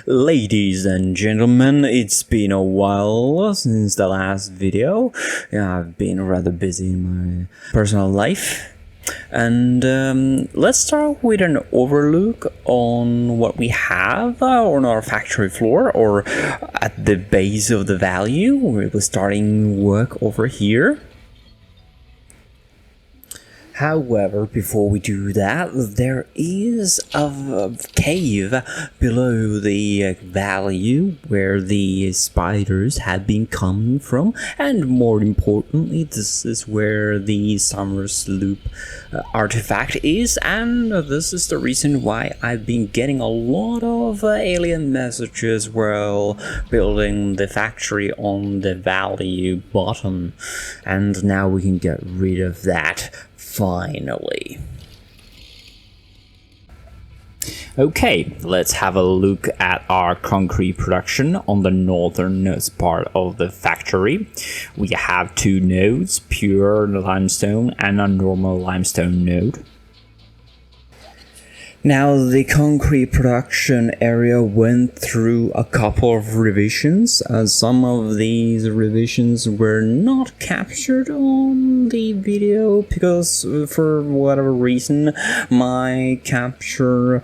Ladies and gentlemen, it's been a while since the last video. I've been rather busy in my personal life. And let's start with an overlook on what we have on our factory floor, or at the base of the value. We're starting work over here. However, before we do that, there is a cave below the value where the spiders had been coming from, and more importantly, this is where the Summer's Loop artifact is, and this is the reason why I've been getting a lot of alien messages while building the factory on the value bottom, and now we can get rid of that. Finally. Okay, let's have a look at our concrete production on the northernmost part of the factory. We have two nodes, pure limestone and a normal limestone node. Now, the concrete production area went through a couple of revisions. Some of these revisions were not captured on the video because for whatever reason my capture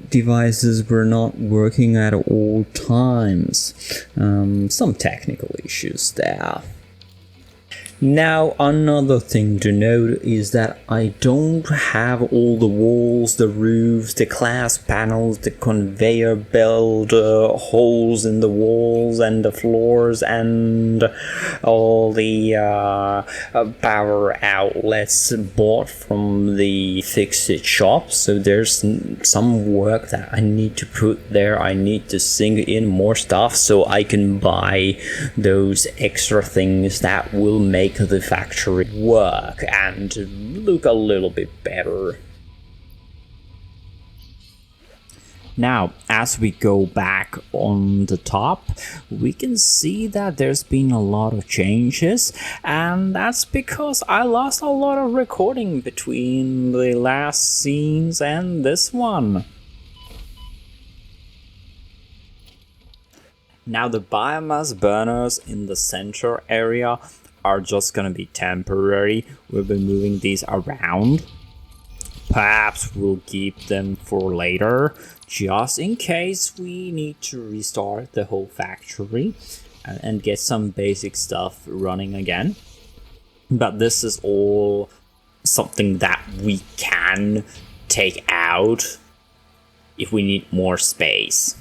devices were not working at all times. Some technical issues there. Now, another thing to note is that I don't have all the walls, the roofs, the glass panels, the conveyor belt, holes in the walls and the floors, and all the power outlets bought from the fix-it shop. So there's some work that I need to put there. I need to sink in more stuff so I can buy those extra things that will make the factory work and look a little bit better. Now, as we go back on the top, we can see that there's been a lot of changes, and that's because I lost a lot of recording between the last scenes and this one. Now, the biomass burners in the center area are just gonna be temporary. We'll be moving these around. Perhaps we'll keep them for later, just in case we need to restart the whole factory and get some basic stuff running again. But this is all something that we can take out if we need more space.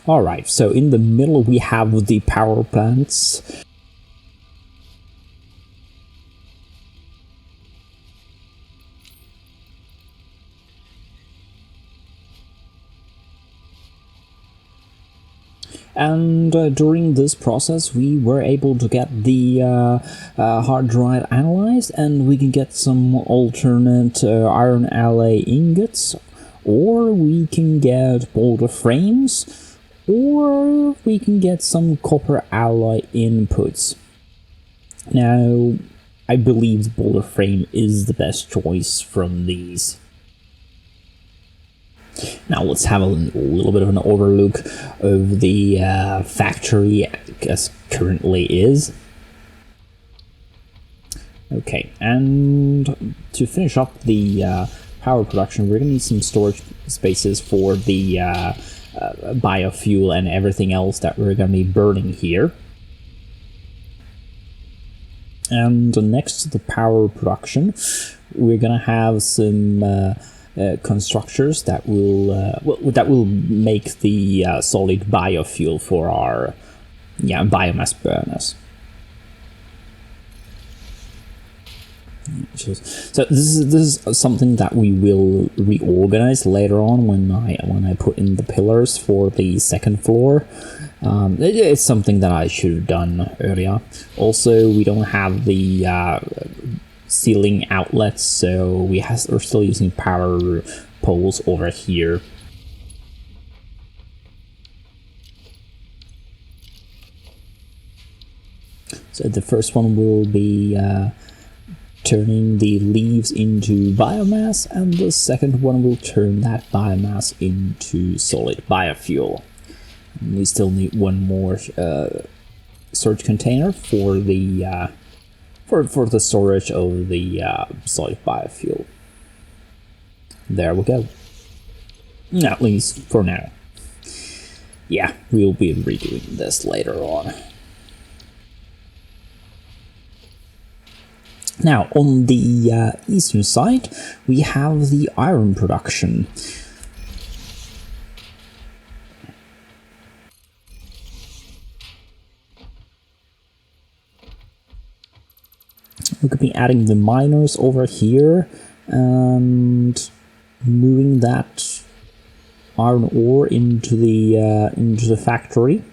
Alright, so in the middle we have the power plants. And during this process we were able to get the hard drive analyzed, and we can get some alternate iron alloy ingots, or we can get boulder frames, or we can get some copper alloy inputs. Now, I believe the boulder frame is the best choice from these. Now let's have a little bit of an overlook of the factory as currently is. Okay, and to finish up the power production, we're going to need some storage spaces for the biofuel and everything else that we're going to be burning here. And next to the power production, we're going to have some constructors that will make the solid biofuel for our biomass burners. So this is something that we will reorganize later on when I put in the pillars for the second floor. It's something that I should have done earlier. Also, we don't have the ceiling outlets, so we're still using power poles over here. So the first one will be turning the leaves into biomass, and the second one will turn that biomass into solid biofuel. And we still need one more storage container for the for the storage of the solid biofuel. There we go. At least for now. Yeah, we'll be redoing this later on. Now, on the eastern side, we have the iron production. We could be adding the miners over here and moving that iron ore into the factory.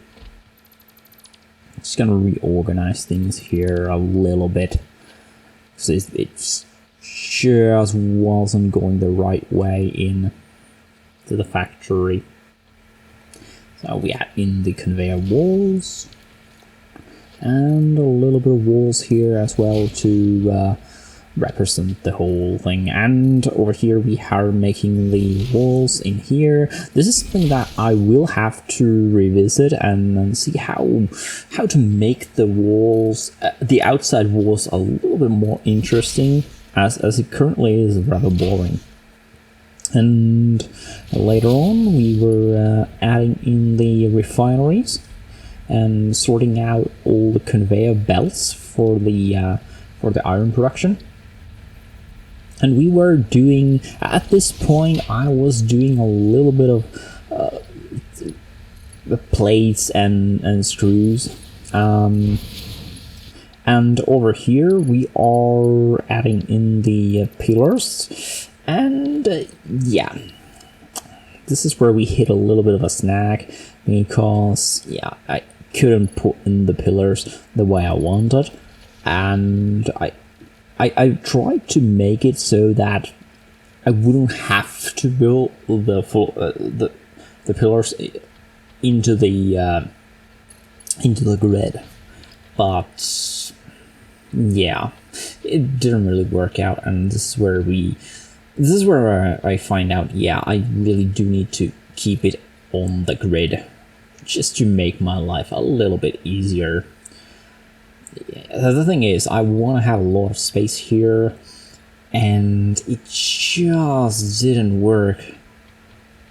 Just gonna reorganize things here a little bit. So it just wasn't going the right way in to the factory. So we add in the conveyor walls and a little bit of walls here as well to represent the whole thing. And over here we are making the walls in here. This is something that I will have to revisit and see how to make the walls, the outside walls, a little bit more interesting, as it currently is rather boring. And later on we were adding in the refineries and sorting out all the conveyor belts for the iron production. And we were doing, at this point, I was doing a little bit of the plates and screws. And over here we are adding in the pillars. And yeah, this is where we hit a little bit of a snag, because yeah, I couldn't put in the pillars the way I wanted. And I tried to make it so that I wouldn't have to build the pillars into the grid, but yeah, it didn't really work out. And this is where I find out, yeah, I really do need to keep it on the grid just to make my life a little bit easier. The thing is, I want to have a lot of space here, and it just didn't work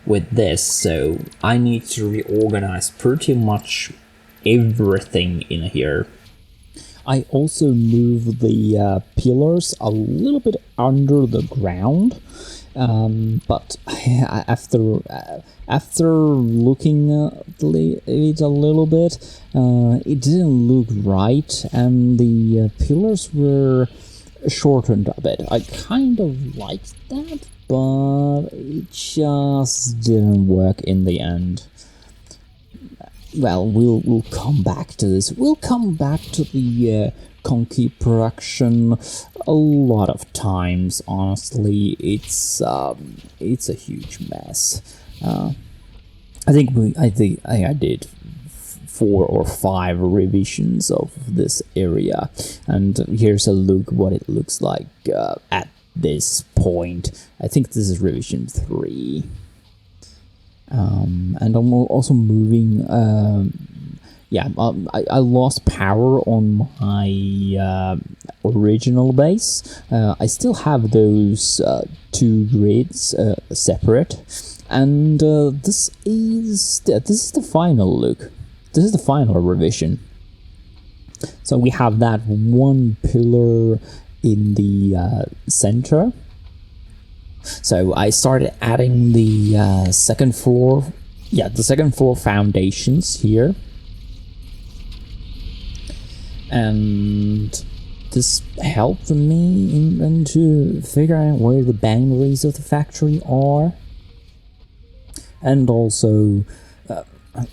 with this, so I need to reorganize pretty much everything in here. I also moved the pillars a little bit under the ground, but after looking at it a little bit, it didn't look right, and the pillars were shortened a bit. I kind of liked that, but it just didn't work in the end. Well, we'll come back to this. We'll come back to the concrete production a lot of times. Honestly, it's a huge mess. I think I did 4 or 5 revisions of this area, and here's a look what it looks like at this point. I think this is revision 3. And I'm also moving. I lost power on my original base. I still have those 2 grids separate, and this is the final look. This is the final revision. So we have that 1 pillar in the center. So I started adding the second floor foundations here, and this helped me into figure out where the boundaries of the factory are, and also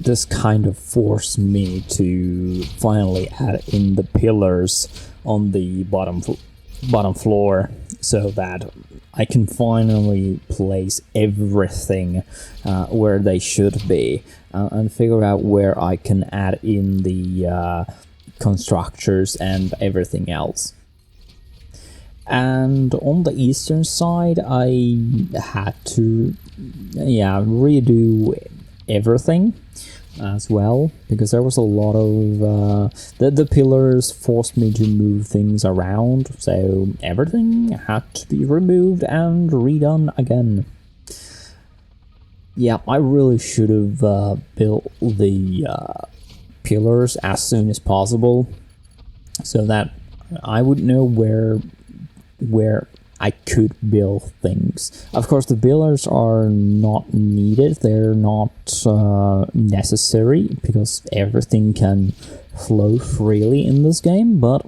this kind of forced me to finally add in the pillars on the bottom floor, so that I can finally place everything where they should be, and figure out where I can add in the constructors and everything else. And on the eastern side, I had to, redo everything as well, because there was a lot of the pillars forced me to move things around, so everything had to be removed and redone again. Yeah, I really should have built the pillars as soon as possible, so that I would know where I could build things. Of course, the pillars are not needed, they're not necessary, because everything can flow freely in this game, but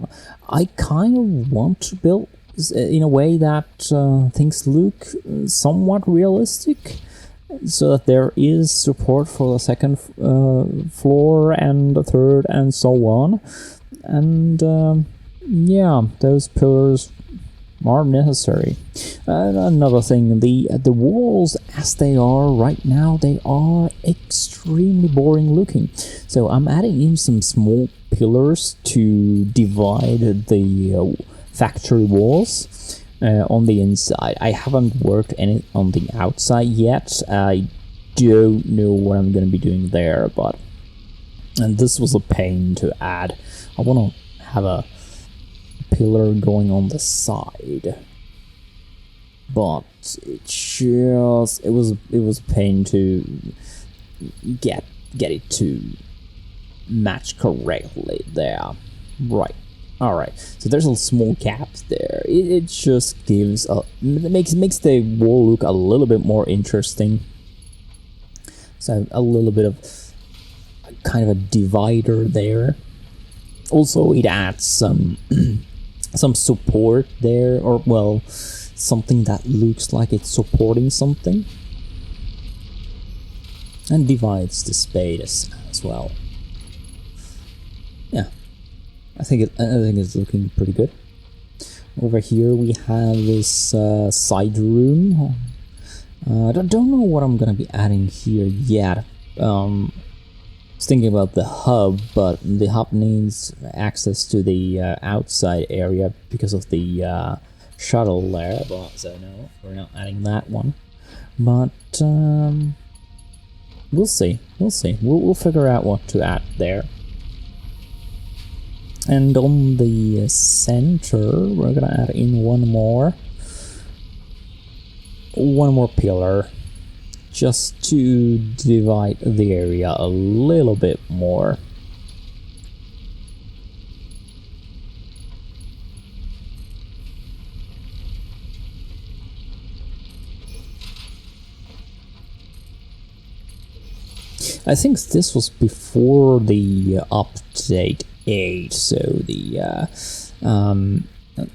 I kind of want to build in a way that things look somewhat realistic, so that there is support for the second floor and the third and so on. And yeah, those pillars are necessary. Another thing, the walls as they are right now, they are extremely boring looking. So I'm adding in some small pillars to divide the factory walls on the inside. I haven't worked any on the outside yet. I don't know what I'm going to be doing there, and this was a pain to add. I want to have a pillar going on the side, but it was a pain to get it to match correctly there. Right. All right. So there's a small gap there. It just gives makes the wall look a little bit more interesting. So a little bit of kind of a divider there. Also, it adds some support there, or well, something that looks like it's supporting something, and divides the space as well. Yeah, I think it's looking pretty good. Over here we have this side room. I don't know what I'm gonna be adding here yet. I was thinking about the hub, but the hub needs access to the outside area because of the shuttle there, but so no, we're not adding that one. But we'll see. We'll figure out what to add there. And on the center, we're gonna add in one more pillar, just to divide the area a little bit more. I think this was before the update 8, so the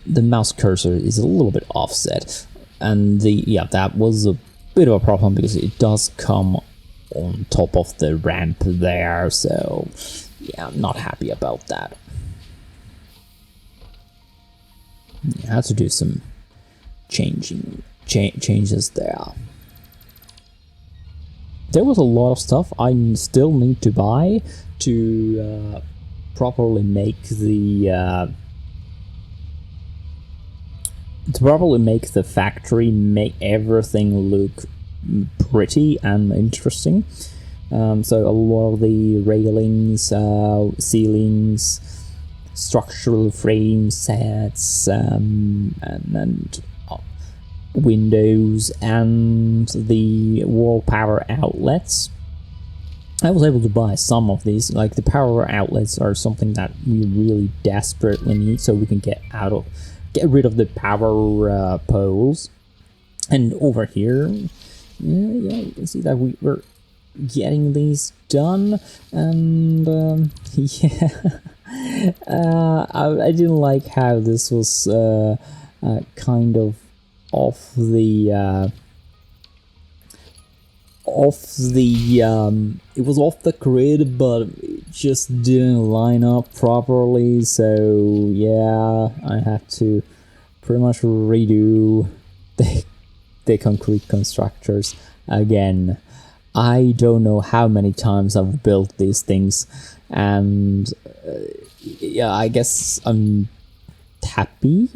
mouse cursor is a little bit offset, and that was a bit of a problem because it does come on top of the ramp there, so yeah, I'm not happy about that. I have to do some changes there. There was a lot of stuff I still need to buy to properly make the factory, make everything look pretty and interesting. So a lot of the railings, ceilings, structural frame sets, and windows, and the wall power outlets. I was able to buy some of these. Like, the power outlets are something that we really desperately need, so we can get rid of the power poles. And over here, yeah, you can see that we were getting these done, and yeah, I didn't like how this was kind of off the it was off the grid, but it just didn't line up properly, so yeah, I had to pretty much redo the concrete constructors again. I don't know how many times I've built these things, and yeah, I guess I'm happy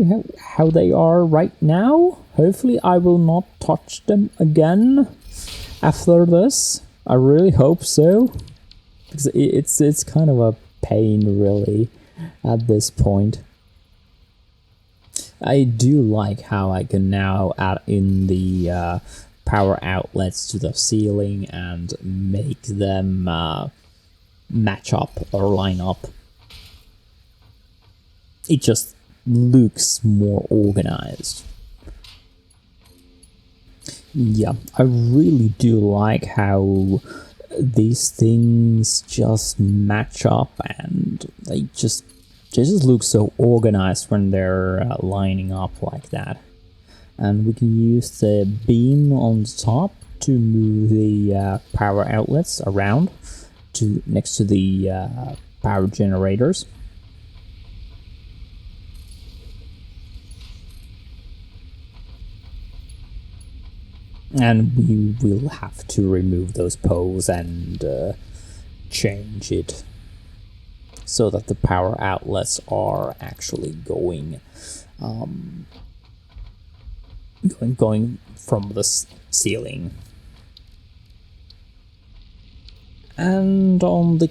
how they are right now. Hopefully I will not touch them again after this. I really hope so, because it's kind of a pain really at this point. I do like how I can now add in the power outlets to the ceiling and make them match up or line up. It just looks more organized. Yeah, I really do like how these things just match up, and they just look so organized when they're lining up like that. And we can use the beam on the top to move the power outlets around to next to the power generators. And we will have to remove those poles and change it so that the power outlets are actually going from the ceiling. And on the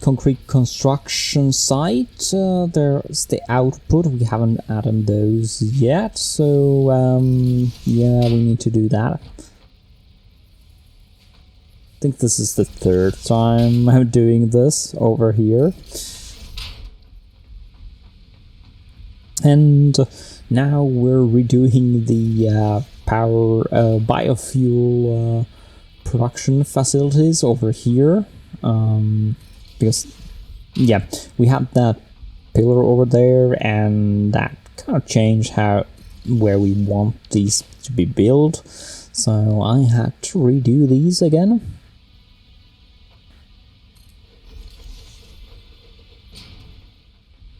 concrete construction site, there's the output. We haven't added those yet, so yeah, we need to do that. I think this is the third time I'm doing this over here. And now we're redoing the power biofuel production facilities over here. Because yeah, we had that pillar over there, and that kind of changed where we want these to be built, so I had to redo these again.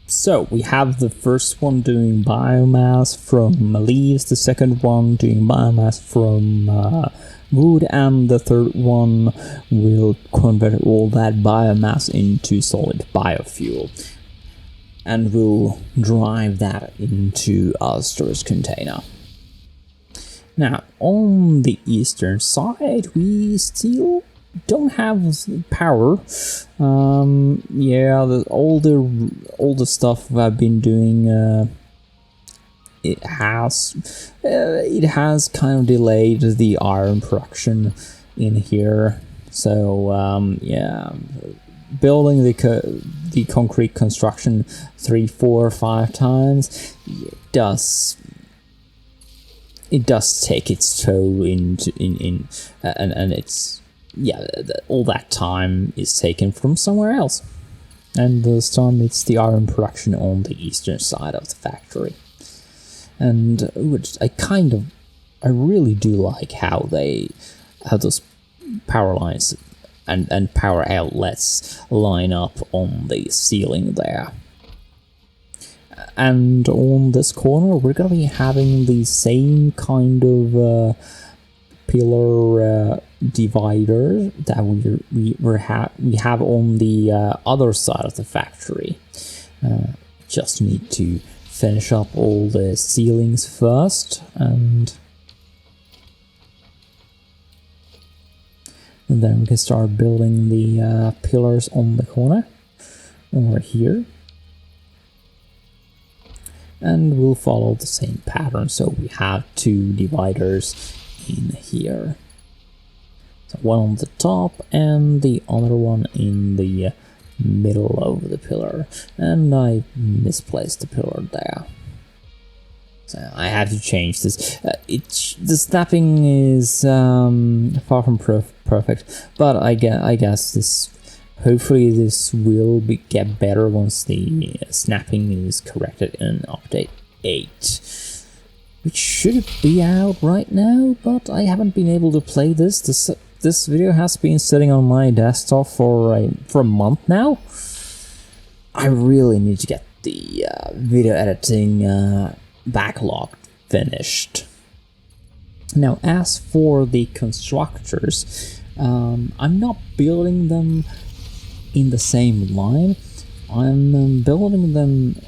So we have the first one doing biomass from leaves, the second one doing biomass from wood, and the third one will convert all that biomass into solid biofuel, and we'll drive that into a storage container. Now, on the eastern side, we still don't have power. Yeah, all the stuff I've been doing, it has kind of delayed the iron production in here. So yeah, building the concrete construction 3, 4, 5 times, it does take its toll and it's, yeah, all that time is taken from somewhere else. And this time it's the iron production on the eastern side of the factory. And which I really do like how those power lines and power outlets line up on the ceiling there. And on this corner, we're gonna be having the same kind of pillar divider that we have on the other side of the factory. Just need to finish up all the ceilings first, and then we can start building the pillars on the corner over here. And we'll follow the same pattern, so we have 2 dividers in here. So one on the top and the other one in the middle of the pillar, and I misplaced the pillar there, so I have to change this. The snapping is far from perfect, but I guess this, hopefully this will get better once the snapping is corrected in update 8, which should be out right now, but I haven't been able to play this. This video has been sitting on my desktop for a month now. I really need to get the video editing backlog finished. Now, as for the constructors, I'm not building them in the same line. I'm building them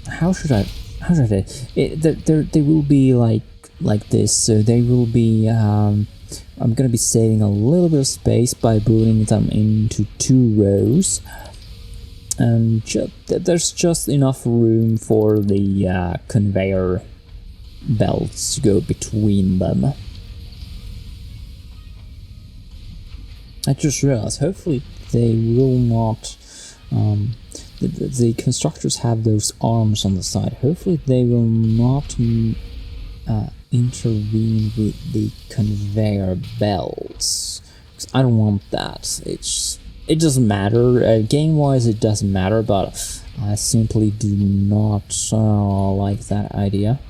how should I they will be like this, so they will be I'm gonna be saving a little bit of space by putting them into 2 rows, and there's just enough room for the conveyor belts to go between them. I just realized, hopefully they will not, the constructors have those arms on the side, hopefully they will not intervene with the conveyor belts, because I don't want that. It doesn't matter, game wise it doesn't matter, but I simply do not like that idea.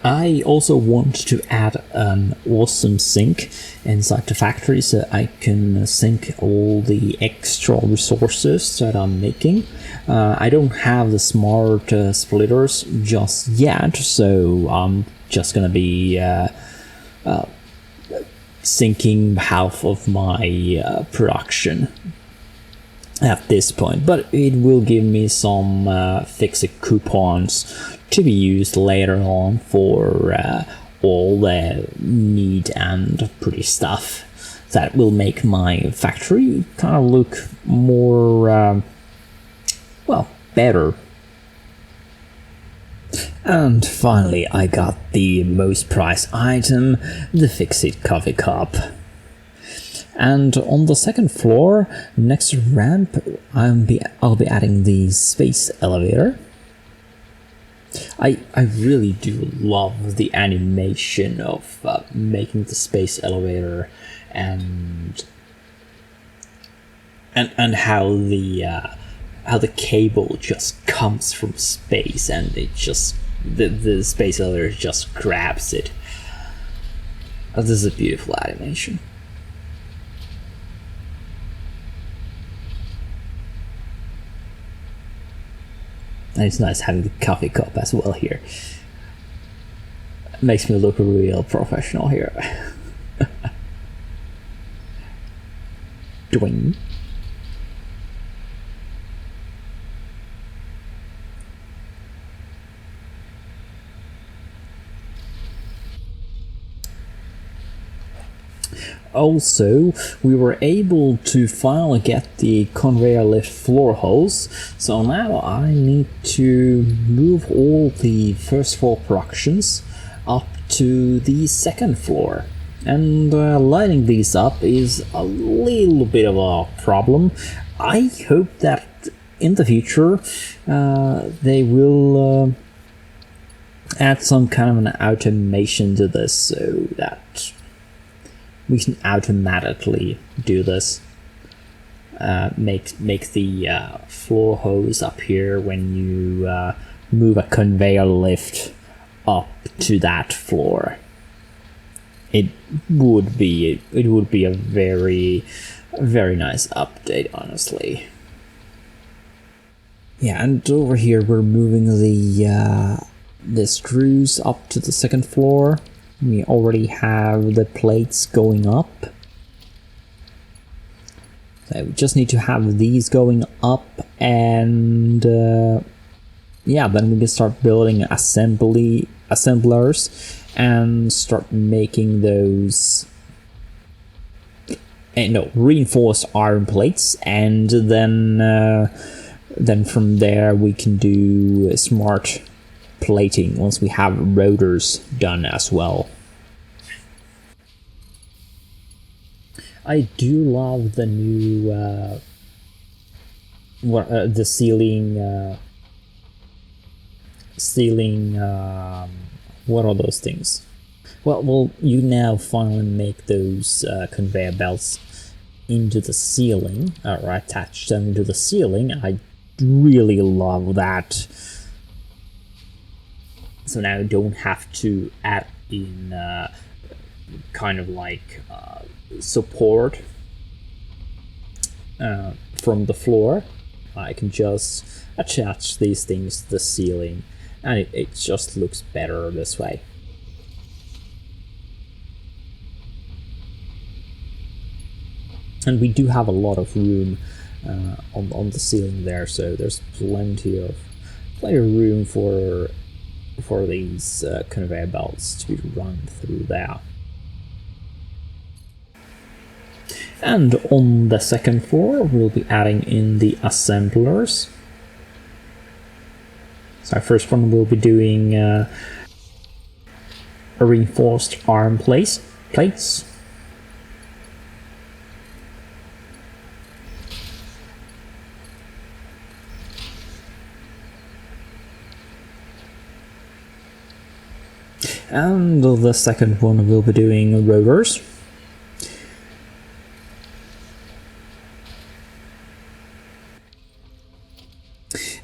I also want to add an awesome sink inside the factory, so I can sink all the extra resources that I'm making. I don't have the smart splitters just yet, so I'm just gonna be sinking half of my production at this point, but it will give me some fixed coupons to be used later on for all the neat and pretty stuff that will make my factory kind of look more well, better. And finally I got the most prized item, the Fix-It coffee cup. And on the second floor, next to ramp, I'll be adding the space elevator. I really do love the animation of making the space elevator, and how the cable just comes from space, and it just the space elevator just grabs it. This is a beautiful animation. And it's nice having the coffee cup as well here. It makes me look real professional here. Doing. Also, we were able to finally get the conveyor lift floor holes, so now I need to move all the first floor productions up to the second floor. And lighting these up is a little bit of a problem. I hope that in the future they will add some kind of an automation to this, so that we can automatically do this. Make the floor hose up here when you move a conveyor lift up to that floor. It would be a very nice update, honestly. Yeah, and over here we're moving the screws up to the second floor. We already have the plates going up. So we just need to have these going up, and yeah, then we can start building assemblers and start making those reinforced iron plates, and then from there we can do smart plating once we have rotors done as well. I do love the new the ceiling what are those things? Well, you now finally make those conveyor belts into the ceiling, or attach them to the ceiling. I really love that. So now you don't have to add in kind of like support from the floor. I can just attach these things to the ceiling, and it just looks better this way. And we do have a lot of room on the ceiling there, so there's plenty of room for these conveyor belts to run through there. And on the second floor, we'll be adding in the assemblers. So first one, we'll be doing a reinforced arm plates. And the second one, we'll be doing rotors.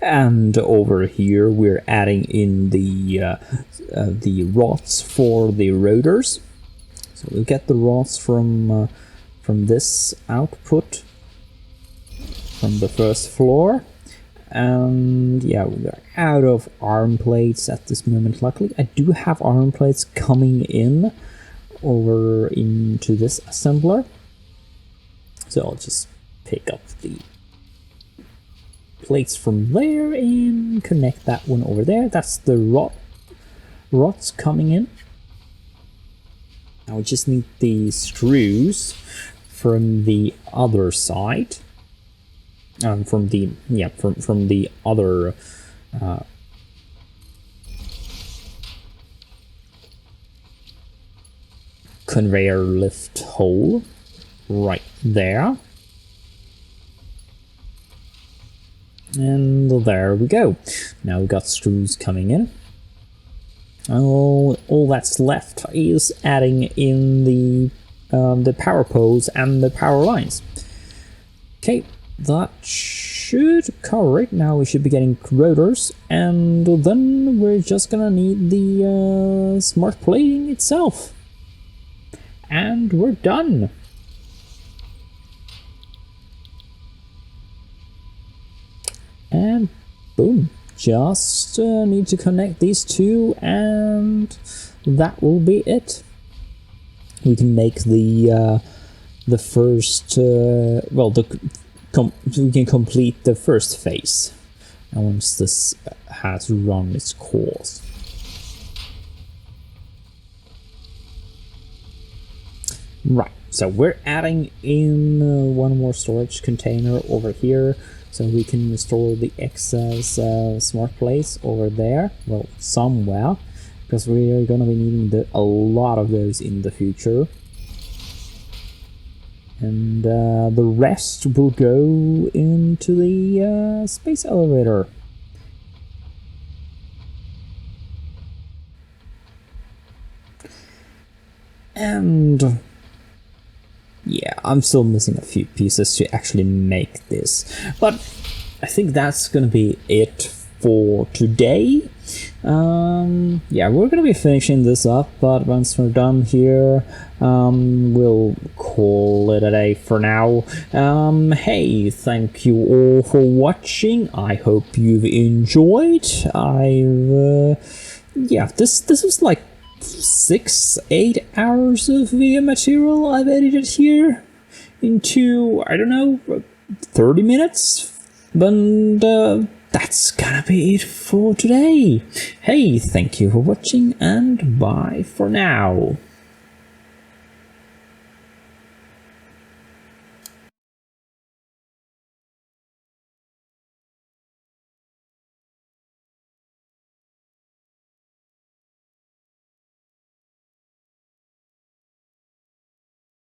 And over here we're adding in the rods for the rotors. So we'll get the rods from this output from the first floor. And yeah, we're out of arm plates at this moment. Luckily, I do have arm plates coming in over into this assembler. So I'll just pick up the plates from there and connect that one over there. That's the rods coming in. Now we just need the screws from the other side, from the other conveyor lift hole right there. And there we go. Now we've got screws coming in. All that's left is adding in the power poles and the power lines. Okay, that should cover it. Now we should be getting rotors, and then we're just gonna need the smart plating itself. And we're done. And boom, just need to connect these two, and that will be it. We can make the first we can complete the first phase, and once this has run its course. Right, so we're adding in one more storage container over here, so we can store the excess smart plates over there, well, somewhere, because we are going to be needing a lot of those in the future. And the rest will go into the space elevator. And yeah, I'm still missing a few pieces to actually make this, but I think that's gonna be it for today. Yeah, we're gonna be finishing this up, but once we're done here, we'll call it a day for now. Hey, thank you all for watching. I hope you've enjoyed. Yeah, this was like 6-8 hours of video material I've edited here into, I don't know, 30 minutes, but that's gonna be it for today. Hey, thank you for watching, and bye for now.